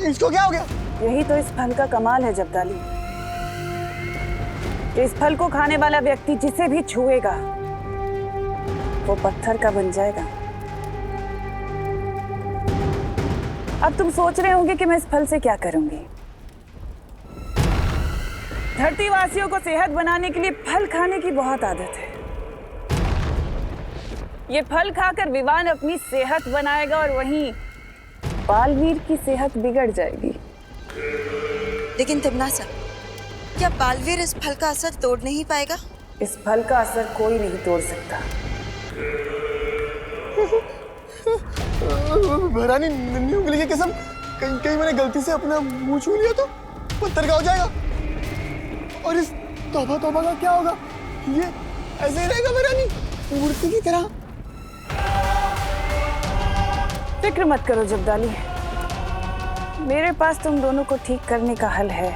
इसको क्या हो गया? यही तो इस फल का कमाल है जब्दाली, कि इस फल को खाने वाला व्यक्ति जिसे भी छुएगा वो पत्थर का बन जाएगा। अब तुम सोच रहे होंगे कि मैं इस फल से क्या करूंगी। धरती वासियों को सेहत बनाने के लिए फल खाने की बहुत आदत है। ये फल खाकर विवान अपनी सेहत बनाएगा और वहीं बालवीर की सेहत बिगड़ जाएगी। लेकिन तिम्ना सर, क्या बालवीर इस फल का असर तोड़ नहीं पाएगा? इस फल का असर कोई नहीं तोड़ सकता। भैरानी, नन्ही उंगली की कसम, कहीं मैंने गलती से अपना मुंह छू लिया तो पत्थर का हो जाएगा। और इस तौबा तौबा का क्या होगा? ये ऐसे ही रहेगा भैरानी, मूर्ति की तरह। फिक्र मत करो जब्दाली, मेरे पास तुम दोनों को ठीक करने का हल है।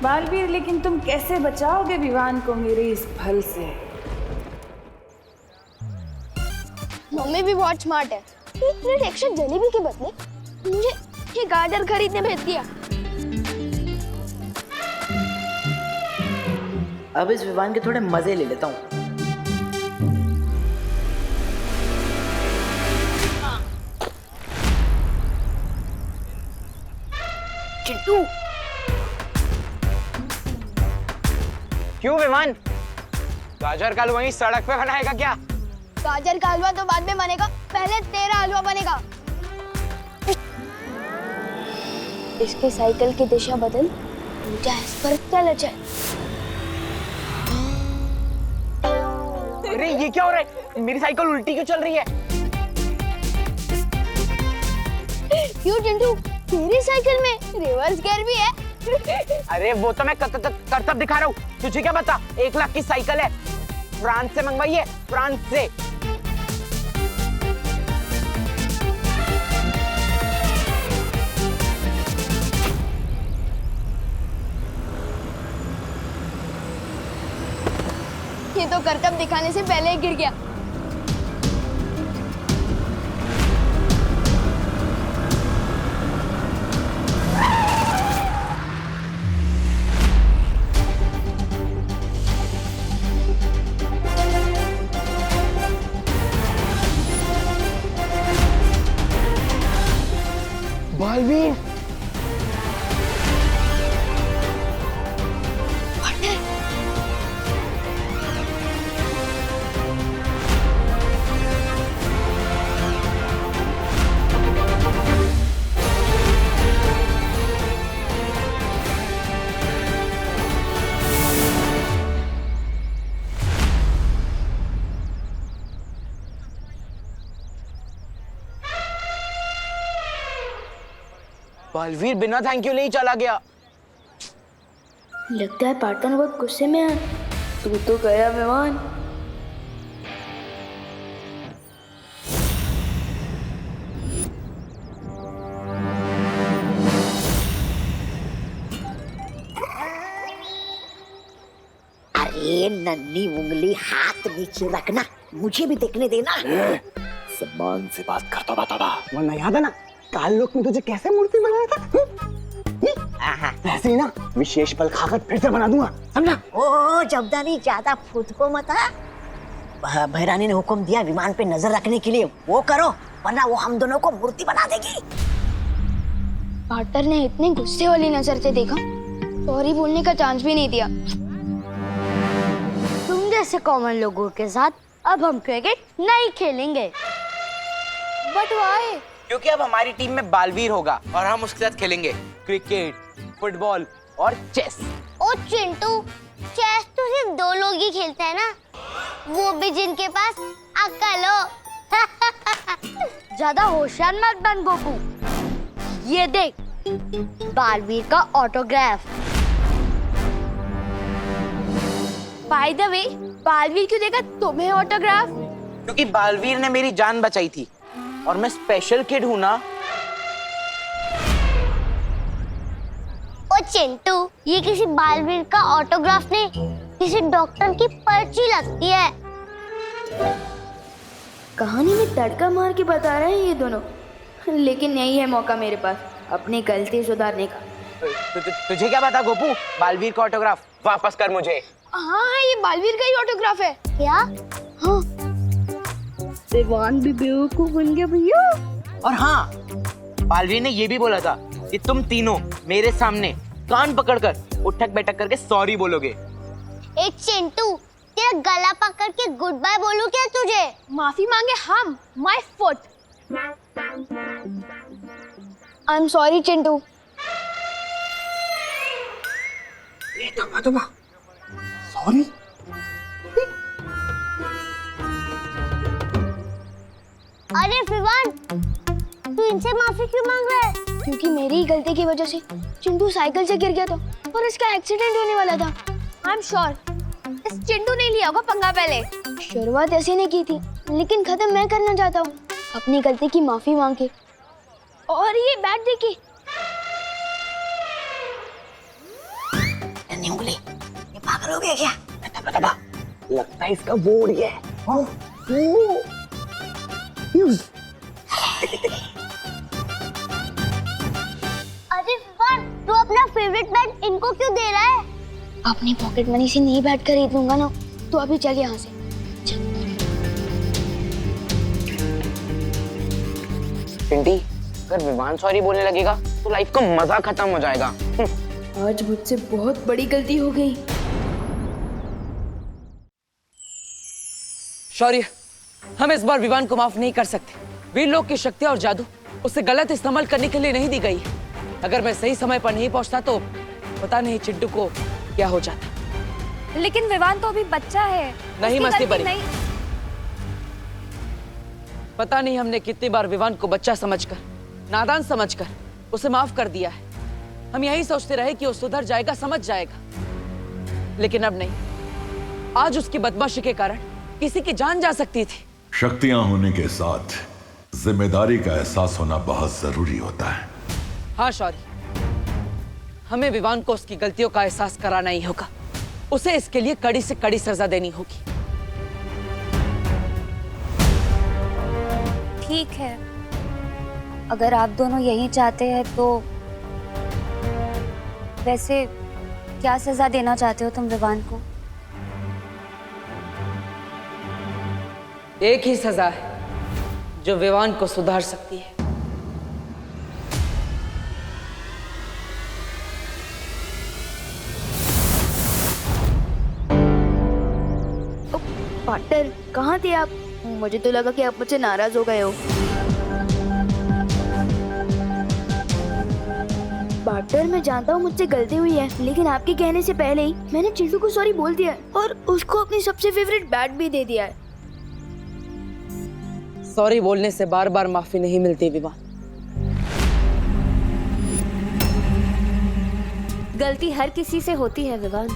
बालवीर, लेकिन तुम कैसे बचाओगे विवान को मेरे इस फल से? मम्मी भी बहुत स्मार्ट है। एक प्लेट एक्स्ट्रा जलेबी के बदले मुझे ये गाजर खरीदने भेज दिया। अब इस विवान के थोड़े मजे ले लेता हूँ। चिंटू, क्यों विमान? गाजर का हलवा वहीं सड़क पे बनाएगा क्या? गाजर का हलवा तो बाद में बनेगा, पहले तेरा हलवा बनेगा। इसकी साइकिल की दिशा बदल, ऊंचा इस पर चल जाए। अरे ये क्या हो रहा है? मेरी साइकिल उल्टी क्यों चल रही है? क्यों चिंटू, तेरी साइकिल में रिवर्स गियर भी है। अरे वो तो मैं करतब दिखा रहा हूँ, तुझे क्या पता? 1 लाख की साइकिल है, फ्रांस से मंगवाई है, फ्रांस से। ये तो करतब दिखाने से पहले ही गिर गया। बालवीर, बालवीर बिना थैंक यू ले ही चला गया। लगता है पार्टनर बहुत गुस्से में है। तू तो गया मेहमान। अरे नन्ही उंगली, हाथ नीचे रखना, मुझे भी देखने देना। सम्मान से बात कर तो बता, वरना याद है ना काल लोक में तुझे कैसे मूर्ति बनाया था? ऐसे ही ना विशेष फल खाकर फिर से बना दूंगा, समझा? ओ जब्दानी, ज्यादा खुद को मत आ। भैरानी ने हुक्म दिया विमान पे नजर रखने के लिए, वो करो, वरना वो हम दोनों को मूर्ति बना देगी। पार्टनर ने इतने गुस्से वाली नजर से देखा, सॉरी बोलने का चांस भी नहीं दिया। तुम जैसे कॉमन लोगों के साथ अब हम क्रिकेट नहीं खेलेंगे। But why? क्योंकि अब हमारी टीम में बालवीर होगा और हम उसके साथ खेलेंगे क्रिकेट, फुटबॉल और चेस। ओ चिंटू, चेस तो सिर्फ 2 लोग ही खेलते हैं ना, वो भी जिनके पास अक्ल हो। ज्यादा होशियार मत बन गोपू। ये देख, बालवीर का autograph. By the way, Baalveer क्यों देगा तुम्हें ऑटोग्राफ? क्योंकि बालवीर ने मेरी जान बचाई थी और मैं स्पेशल किड हूँ ना। ओ चिंटू, ये किसी बालवीर का ऑटोग्राफ नहीं, किसी डॉक्टर की पर्ची लगती है। कहानी में तड़का मार के बता रहे हैं ये दोनों, लेकिन यही है मौका मेरे पास। अपनी गलती सुधारने का। तुझे क्या पता गोपू, बालवीर का ऑटोग्राफ वापस कर मुझे। हाँ ये बालवीर का ही ऑटोग्राफ है। क्या? हाँ विवान भी बेवकूफ बन गया भैया। और हाँ, बालवीर ने ये भी बोला था कि तुम तीनों मेरे सामने कान पकड़कर उठक बैठक करके सॉरी बोलोगे। एक चिंटू, तेरा गला पकड़ के गुड बाय बोलूं क्या तुझे? माफी मांगे हम, my foot. I am sorry Chintu. Sorry. अरे विवान, तू इनसे माफी क्यों मांग रहा है? क्योंकि मेरी ही गलती की वजह से चिंटू साइकिल से गिर गया था और इसका एक्सीडेंट होने वाला था। आई एम श्योर इस चिंटू ने लिया होगा पंगा पहले। शुरुआत ऐसे नहीं की थी, लेकिन खत्म मैं करना चाहता हूँ अपनी गलती की माफी मांग के। और ये बैट देखिए। नन्ही उंगली, ये पागल हो गया क्या? लगता है इसका बोर्ड है। अरे विवान, तू अपना फेवरेट बैट इनको क्यों दे रहा है? अपनी पॉकेट मनी से नहीं बैट खरीद लूंगा ना, तो अभी चल यहाँ से। पिंटी, अगर विवान सॉरी बोलने लगेगा तो लाइफ का मजा खत्म हो जाएगा। आज मुझसे बहुत बड़ी गलती हो गई। शौर्य, हम इस बार विवान को माफ नहीं कर सकते। वीर लोग की शक्ति और जादू उसे गलत इस्तेमाल करने के लिए नहीं दी गई। अगर मैं सही समय पर नहीं पहुंचता तो पता नहीं चिंटू को क्या हो जाता। लेकिन विवान तो अभी बच्चा है। नहीं उसकी मस्ती गलती बड़ी। पता नहीं हमने कितनी बार विवान को बच्चा समझकर, नादान समझकर उसे माफ कर दिया है। हम यही सोचते रहे कि वो सुधर जाएगा, समझ जाएगा, लेकिन अब नहीं। आज उसकी बदमाशी के कारण किसी की जान जा सकती थी। शक्तियां होने के साथ जिम्मेदारी का एहसास होना बहुत जरूरी होता है। हाँ शौर्य, हमें विवान को उसकी गलतियों का एहसास कराना ही होगा। उसे इसके लिए कड़ी से कड़ी सजा देनी होगी। ठीक है, अगर आप दोनों यही चाहते हैं तो वैसे क्या सजा देना चाहते हो तुम विवान को? एक ही सजा है जो विवान को सुधार सकती है। पार्टनर, कहाँ थे आप? मुझे तो लगा कि आप मुझसे नाराज हो गए हो। पार्टनर, मैं जानता हूँ मुझसे गलती हुई है, लेकिन आपके कहने से पहले ही मैंने चिंटू को सॉरी बोल दिया है और उसको अपनी सबसे फेवरेट बैट भी दे दिया है। सॉरी बोलने से बार बार माफी नहीं मिलती विवान। गलती हर किसी से होती है विवान,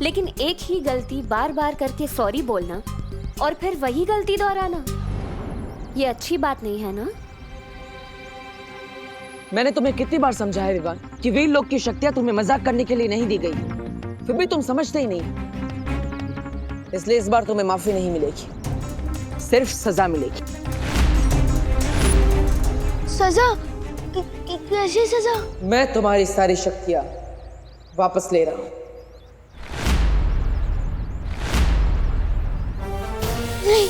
लेकिन एक ही गलती बार बार करके सॉरी बोलना और फिर वही गलती दोहराना, ये अच्छी बात नहीं है ना? मैंने तुम्हें कितनी बार समझाया विवान कि वीर लोग की शक्तियां तुम्हें मजाक करने के लिए नहीं दी गई, फिर भी तुम समझते ही नहीं। इसलिए इस बार तुम्हें माफी नहीं मिलेगी, सिर्फ सजा मिलेगी। सजा? कैसी सजा? मैं तुम्हारी सारी शक्तियां वापस ले रहा हूं। नहीं।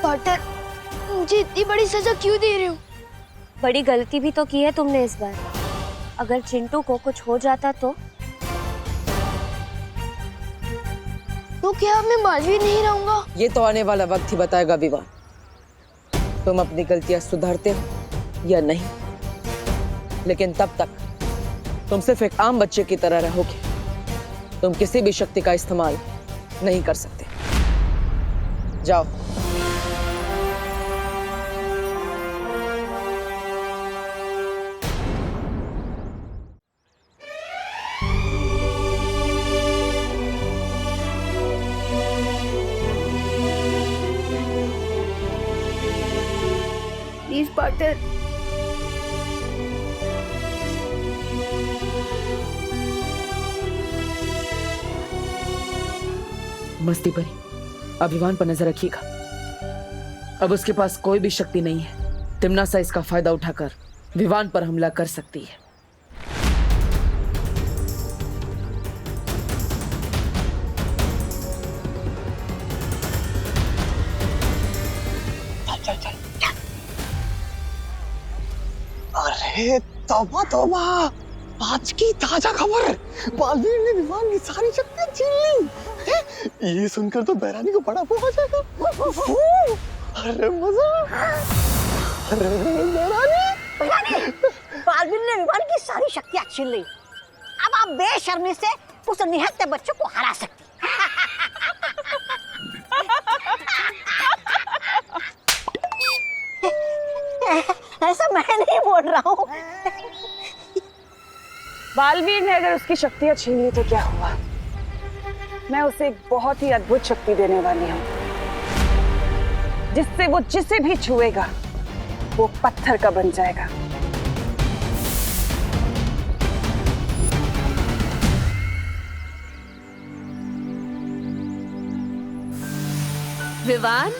पार्टनर, मुझे इतनी बड़ी सजा क्यों दे रहे हो? बड़ी गलती भी तो की है तुमने इस बार। अगर चिंटू को कुछ हो जाता तो क्या मैं बालवीर नहीं रहूंगा? ये तो आने वाला वक्त ही बताएगा विवान, तुम अपनी गलतियां सुधारते हो या नहीं। लेकिन तब तक तुम सिर्फ एक आम बच्चे की तरह रहोगे। तुम किसी भी शक्ति का इस्तेमाल नहीं कर सकते। जाओ। Please partner. मस्ती परी, अभिमान पर नजर रखिएगा। अब उसके पास कोई भी शक्ति नहीं है। तिम्नासा इसका फायदा उठाकर विवान पर हमला कर सकती है। अरे तौबा तौबा, आज की ताजा खबर, बालवीर ने विमान की सारी शक्तियां छीन ली हैं? ये सुनकर तो बहरानी को बड़ा वो हो जाएगा। अरे मजा। अरे बहरानी, बालवीर ने विमान की सारी शक्तियां छीन ली। अब आप बेशर्मी से उस निहत्थे बच्चे को हरा सकती। ऐसा मैं नहीं बोल रहा हूँ। बालवीर ने अगर उसकी शक्तियां छीन ली तो क्या हुआ? मैं उसे एक बहुत ही अद्भुत शक्ति देने वाली हूँ, जिससे वो जिसे भी छुएगा वो पत्थर का बन जाएगा। विवान,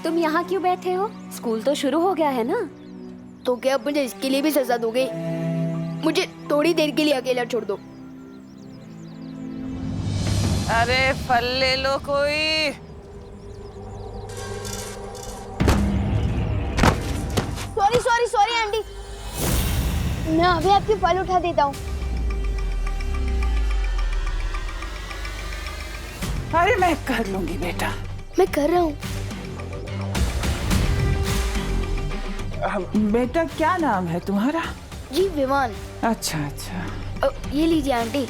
तुम यहाँ क्यों बैठे हो? स्कूल तो शुरू हो गया है ना? तो क्या आप मुझे इसके लिए भी सजा दोगे? मुझे थोड़ी देर के लिए अकेला छोड़ दो। अरे फल ले लो कोई। सॉरी सॉरी सॉरी आंटी, मैं अभी आपके फल उठा देता हूँ। अरे मैं कर लूंगी बेटा। मैं कर रहा हूँ। बेटा क्या नाम है तुम्हारा? जी विमान। अच्छा अच्छा। ये लीजिए आंटी।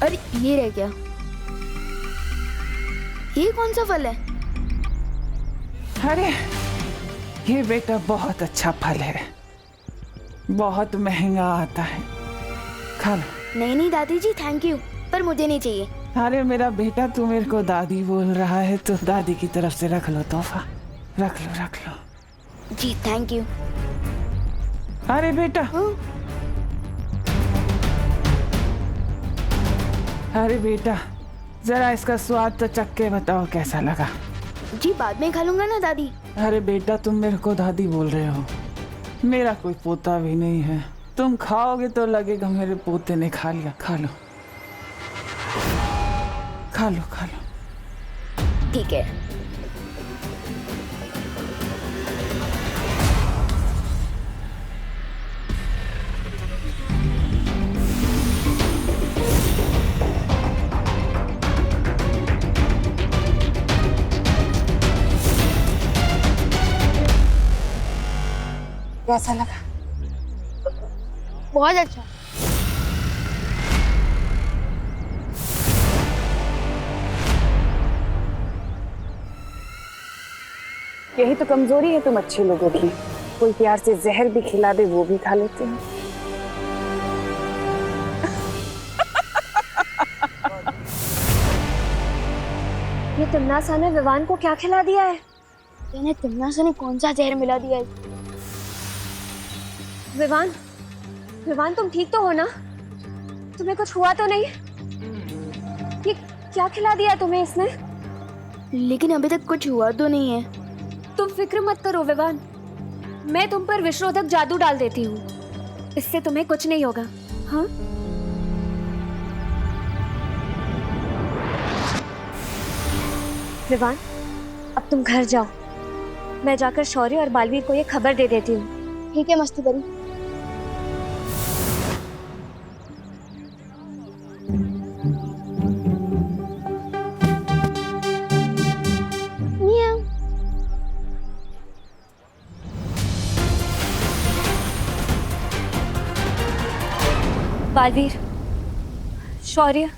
अरे ये रह गया। ये कौन सा फल है? अरे ये बेटा बहुत अच्छा फल है, बहुत महंगा आता है, खा लो। नहीं नहीं दादी जी, थैंक यू, पर मुझे नहीं चाहिए। अरे मेरा बेटा, तू मेरे को दादी बोल रहा है तो दादी की तरफ से रख लो तोहफा, रख लो रख लो। जी थैंक यू। अरे बेटा। अरे बेटा, जरा इसका स्वाद तो चख के बताओ कैसा लगा। जी बाद में खा लूंगा ना दादी। अरे बेटा, तुम मेरे को दादी बोल रहे हो, मेरा कोई पोता भी नहीं है। तुम खाओगे तो लगेगा मेरे पोते ने खा लिया। खा लो खा लो खा लो। ठीक है। कैसा लगा? बहुत अच्छा। यही तो कमजोरी है तुम अच्छे लोगों की, कोई प्यार से जहर भी खिला दे वो भी खा लेते हैं। ये तिम्नासा ने विवान को क्या खिला दिया है? यानी तिम्नासा ने कौन सा जहर मिला दिया है? विवान, विवान तुम ठीक तो हो ना? तुम्हें कुछ हुआ तो नहीं? ये क्या खिला दिया तुम्हें इसने? लेकिन अभी तक कुछ हुआ तो नहीं है। तुम फिक्र मत करो विवान, मैं तुम पर विश्वरोधक जादू डाल देती हूँ, इससे तुम्हें कुछ नहीं होगा। हाँ? विवान, अब तुम घर जाओ, मैं जाकर शौर्य और बालवीर को ये खबर दे देती हूँ। ठीक है मस्ती परी। बालवीर, शौर्य,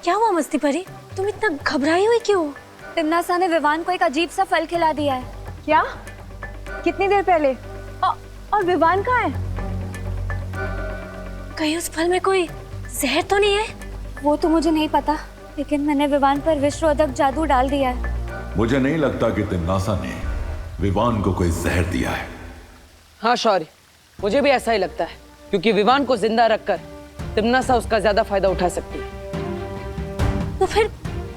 क्या हुआ मस्ती परी? तुम इतना घबराई हुई क्यों? तिम्नासा ने विवान को एक अजीब सा फल खिला दिया है। क्या? कितनी देर पहले? और विवान कहाँ है? कहीं उस फल में कोई जहर तो नहीं है? वो तो मुझे नहीं पता, लेकिन मैंने विवान पर विश्वरोधक जादू डाल दिया है। मुझे नहीं लगता कि तिम्नासा ने विवान को कोई जहर दिया है। हाँ शौर्य, मुझे भी ऐसा ही लगता है, क्योंकि विवान को जिंदा रखकर तिम्नासा उसका ज्यादा फायदा उठा सकती है। तो फिर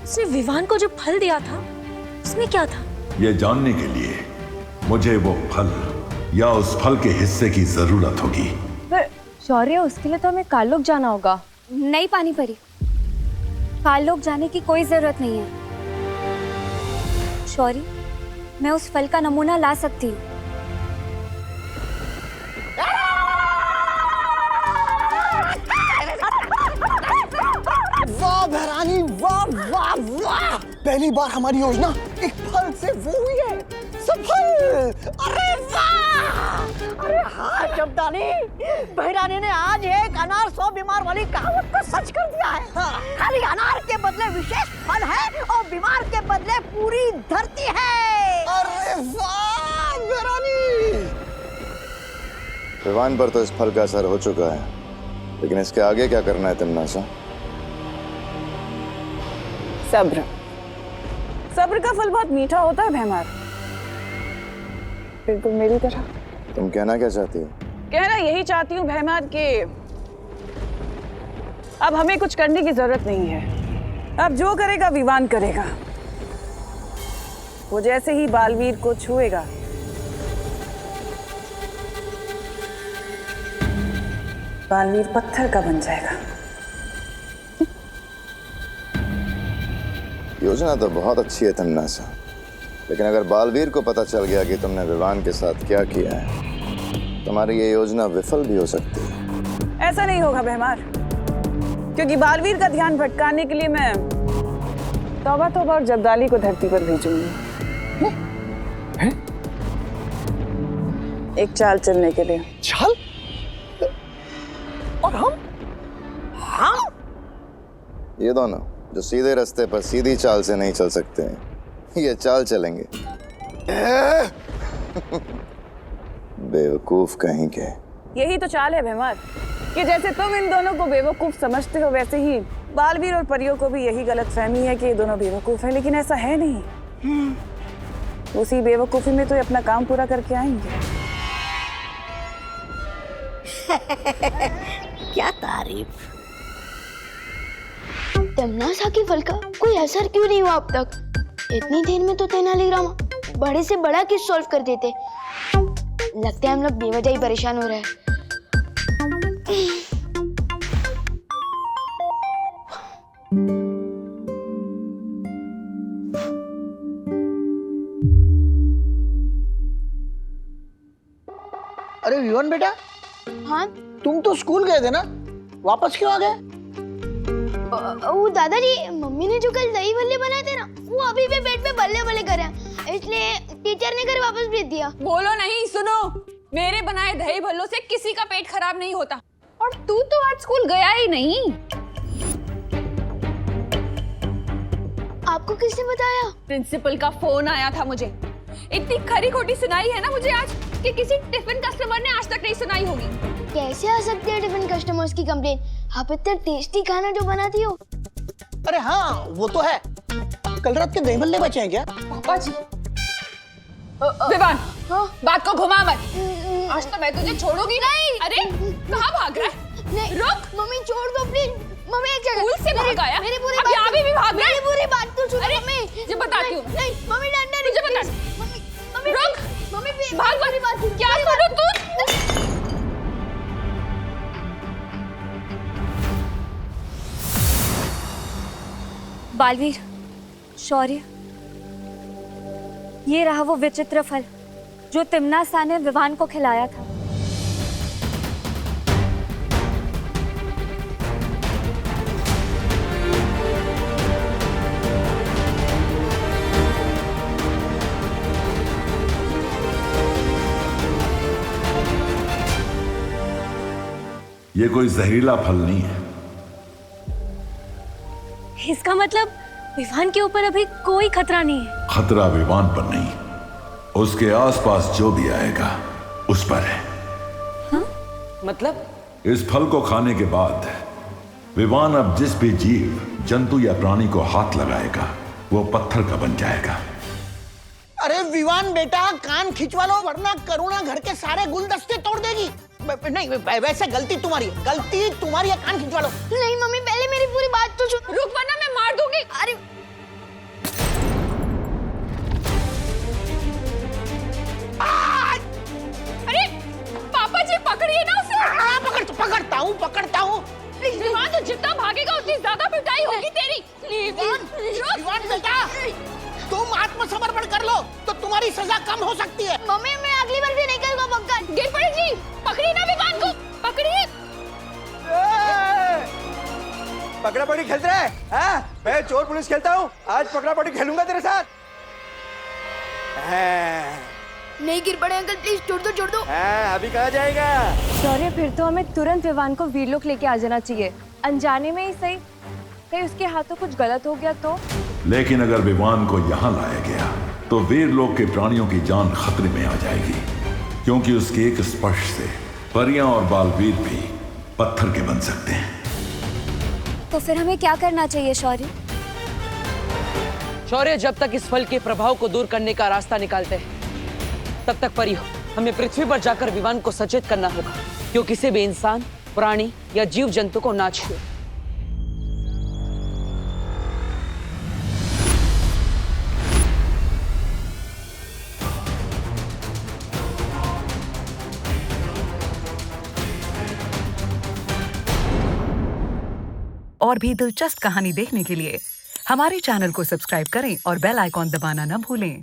उसने विवान को जो फल दिया था उसमें क्या था? यह जानने के लिए मुझे वो फल या उस फल के हिस्से की जरूरत होगी। पर शौर्य, उसके लिए तो हमें कालोक जाना होगा। नहीं पानी परी, कालोक जाने की कोई जरूरत नहीं है। शौर्य, मैं उस फल का नमूना ला सकती हूँ। वाह भैरानी, वाह वाह वाह! पहली बार हमारी योजना एक फल से वो हुई है सफल। अरे वाह! अरे हाँ शब्दानी, भैरानी ने आज एक अनार 100 बीमार वाली कहावत को सच कर दिया है। खाली अनार के बदले विशेष फल है और बीमार के बदले पूरी धरती है। अरे वाह भैरानी! विवान पर तो इस फल का असर हो चुका है, लेकिन इसके आगे क्या करना है तिम्नासा? सब्र। सब्र का फल बहुत मीठा होता है भैमार, बिल्कुल मेरी तरह। तुम कहना क्या चाहती हो? कहना यही चाहती हूँ भैमार कि अब हमें कुछ करने की जरूरत नहीं है। अब जो करेगा विवान करेगा। वो जैसे ही बालवीर को छुएगा बालवीर पत्थर का बन जाएगा। योजना तो बहुत अच्छी है तिम्नासा, लेकिन अगर बालवीर को पता चल गया कि तुमने विवान के साथ क्या किया है, तुम्हारी ये योजना विफल भी हो सकती है। ऐसा नहीं होगा भैमार, क्योंकि बालवीर का ध्यान भटकाने के लिए मैं तौबा तौबा और जब्दाली को धरती पर भेजूंगी। एक चाल चलने के लिए। चाल? और हम? ये दोनों जो सीधे रास्ते पर सीधी चाल से नहीं चल सकते हैं, ये चाल चलेंगे। बेवकूफ कहीं के। यही तो चाल है भैमार, कि जैसे तुम इन दोनों को बेवकूफ समझते हो, वैसे ही बालवीर और परियों को भी यही गलतफहमी है कि ये दोनों बेवकूफ हैं, लेकिन ऐसा है नहीं। उसी बेवकूफी में तो ये अपना काम पूरा करके आएंगे। क्या तारीफ! तिम्नासा के फल का कोई असर क्यों नहीं हुआ अब तक? इतनी देर में तो तेनालीराम बड़े से बड़ा केस सॉल्व कर देते। लगता है हम लोग बेवजह ही परेशान हो रहे हैं। अरे विवान बेटा, हाँ तुम तो स्कूल गए थे ना, वापस क्यों आ गए? वो दादाजी, मम्मी ने जो कल दही भल्ले बनाए थे ना, वो अभी भी पेट में बल्ले बल्ले कर रहे हैं, इसलिए टीचर ने घर वापस भेज दिया। बोलो नहीं, सुनो, मेरे बनाए दही भल्लों से किसी का पेट खराब नहीं होता। और तू तो आज स्कूल गया ही नहीं। आपको किसने बताया? प्रिंसिपल का फोन आया था मुझे। इतनी खरी खोटी सुनाई है ना मुझे आज कि किसी टिफिन कस्टमर ने आज तक नहीं सुनाई होगी। कैसे आ सकती है टिफिन कस्टमर्स की कंप्लेन? आप इतना टेस्टी खाना जो बनाती हो। अरे हाँ, वो तो है। कल रात के दही भल्ले बचे हैं क्या? पापा जी। विवान, बात को घुमा मत। आज तो मैं तुझे छोड़ूंगी नहीं। अरे कहाँ भाग रहा है? नहीं, रुक। मम्मी छोड़ दो प्लीज। मम्मी एक जगह। स्कूल से भाग आया? मेरी पूरी अब यहाँ भी भाग रहा है? मेरी पूरी बात तो सुनो अरे, मम्मी। ये बताती हूँ। नहीं, मम्मी डंडा नहीं। तुझे बता। मम्मी, मम्मी रुक। मम्मी भाग मेरी बात सुनो। क्या सुनो तू? बालवीर, शौर्य, ये रहा वो विचित्र फल जो तिम्नासा ने विवान को खिलाया था। ये कोई जहरीला फल नहीं है। इसका मतलब विवान के ऊपर अभी कोई खतरा नहीं है। खतरा विवान पर नहीं, उसके आसपास जो भी आएगा उस पर है। हाँ? मतलब? इस फल को खाने के बाद विवान अब जिस भी जीव, जंतु या प्राणी को हाथ लगाएगा वो पत्थर का बन जाएगा। अरे विवान बेटा कान खिंचवा लो वरना करुणा घर के सारे गुलदस्ते तोड़ देगी। नहीं वैसे गलती तुम्हारी है, गलती तुम्हारी है, कान खिंचवा लो। नहीं मम्मी पहले मेरी पूरी बात तो सुन। रुक वरना मैं मार दूंगी। अरे अरे पापा जी पकड़िए ना उसे। पकड़ता हूँ। विवान तो जितना भागेगा उतनी ज्यादा पिटाई होगी तेरी। विवान बेटा तुम आत्मसमर्पण कर लो तो तुम्हारी सजा कम हो सकती है। मम्मी मैं अगली बार भी नहीं करूँगा पक्का। गिर पड़ेगी। पकड़िए ना विवान को, पकड़िए। पकड़ा पकड़ी खेलते रहे हाँ? मैं चोर पुलिस खेलता हूँ, आज पकड़ा पकड़ी खेलूंगा तेरे साथ। नहीं गिर पड़े अंकल, प्लीज छोड़ दो। अभी कहाँ जाएगा? शौर्य फिर तो हमें तुरंत विवान को वीरलोक लेके आ जाना चाहिए, अनजाने में ही सही। कहीं उसके हाथों कुछ गलत हो गया तो। लेकिन अगर विवान को यहाँ लाया गया तो वीरलोक के प्राणियों की जान खतरे में आ जाएगी, क्योंकि उसके एक स्पर्श से परियां और बालवीर भी पत्थर के बन सकते हैं। तो फिर हमें क्या करना चाहिए शौर्य? शौर्य, जब तक इस फल के प्रभाव को दूर करने का रास्ता निकालते हैं तब तक परियों हमें पृथ्वी पर जाकर विवान को सचेत करना होगा, क्यों किसी भी इंसान, प्राणी या जीव जंतु को ना छुए। और भी दिलचस्प कहानी देखने के लिए हमारे चैनल को सब्सक्राइब करें और बेल आइकॉन दबाना न भूलें।